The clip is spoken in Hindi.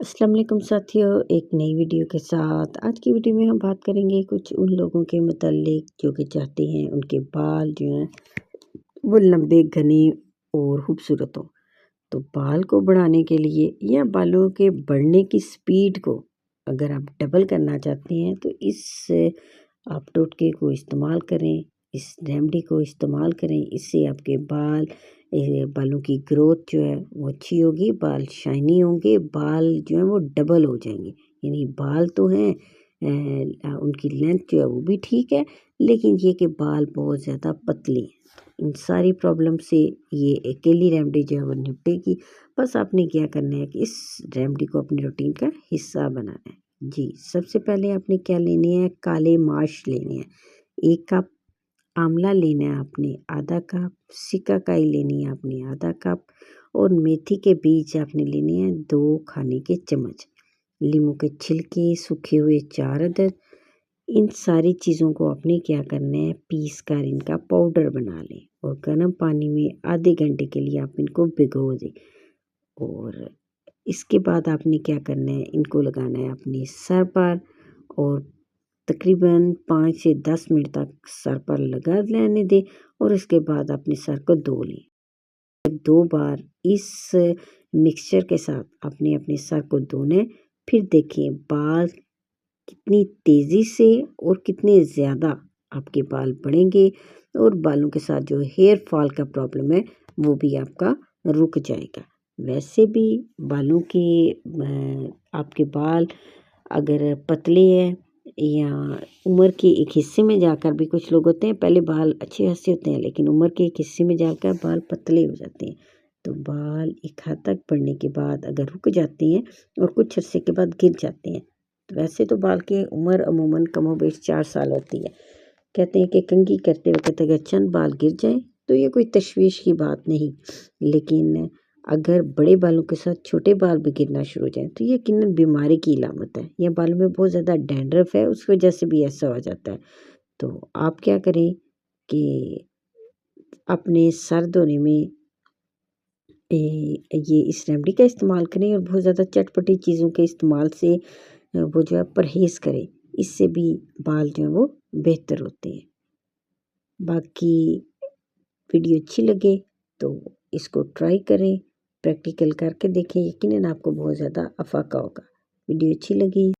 अस्सलाम वालेकुम साथियों, एक नई वीडियो के साथ। आज की वीडियो में हम बात करेंगे कुछ उन लोगों के मुतालिक जो कि चाहते हैं उनके बाल जो हैं वो लंबे, घने और खूबसूरत हों। तो बाल को बढ़ाने के लिए या बालों के बढ़ने की स्पीड को अगर आप डबल करना चाहते हैं तो इस आप टोटके को इस्तेमाल करें, इस रेमेडी को इस्तेमाल करें। इससे आपके बालों की ग्रोथ जो है वो अच्छी होगी, बाल शाइनी होंगे, बाल जो है वो डबल हो जाएंगे। यानी बाल तो हैं, उनकी लेंथ जो है वो भी ठीक है, लेकिन ये कि बाल बहुत ज़्यादा पतले हैं। इन सारी प्रॉब्लम से ये अकेली रेमेडी जो है वो निपटेगी। बस आपने क्या करना है कि इस रेमेडी को अपनी रूटीन का हिस्सा बनाना है। जी, सबसे पहले आपने क्या लेने हैं, काले माश लेने हैं। 1 कप आंवला लेना है आपने, आधा कप सिकाकाई लेनी है आपने, आधा कप और मेथी के बीज आपने लेने हैं 2 खाने के चम्मच। नींबू के छिलके सूखे हुए 4 अदद। इन सारी चीज़ों को आपने क्या करना है, पीस कर इनका पाउडर बना लें और गर्म पानी में आधे घंटे के लिए आप इनको भिगो दें। और इसके बाद आपने क्या करना है, इनको लगाना है अपने सर पर और तकरीबन 5 से 10 मिनट तक सर पर लगा रहने दें और इसके बाद अपने सर को धो लें। 2 बार इस मिक्सचर के साथ आपने अपने सर को धोना है। फिर देखें बाल कितनी तेज़ी से और कितने ज़्यादा आपके बाल बढ़ेंगे और बालों के साथ जो हेयर फॉल का प्रॉब्लम है वो भी आपका रुक जाएगा। वैसे भी बालों के आपके बाल अगर पतले हैं या उम्र के एक हिस्से में जाकर भी कुछ लोग होते हैं, पहले बाल अच्छे खासे होते हैं लेकिन उम्र के एक हिस्से में जाकर बाल पतले हो जाते हैं। तो बाल एक हद तक बढ़ने के बाद अगर रुक जाते हैं और कुछ अरसे के बाद गिर जाते हैं। तो वैसे तो बाल की उम्र अमूमन कमोबेश 4 साल होती है। कहते हैं कि कंघी करते वक्त अगर चंद बाल गिर जाएं तो ये कोई तशवीश की बात नहीं, लेकिन अगर बड़े बालों के साथ छोटे बाल भी गिरना शुरू हो जाएं तो ये यकीनन बीमारी की अलामत है, या बालों में बहुत ज़्यादा डैंड्रफ है उस वजह से भी ऐसा हो जाता है। तो आप क्या करें कि अपने सर धोने में ये इस रेमेडी का इस्तेमाल करें और बहुत ज़्यादा चटपटी चीज़ों के इस्तेमाल से वो जो है परहेज़ करें। इससे भी बाल जो है वो बेहतर होते हैं। बाकी वीडियो अच्छी लगे तो इसको ट्राई करें, प्रैक्टिकल करके देखें, यकीनन आपको बहुत ज़्यादा अफ़ाका होगा। वीडियो अच्छी लगी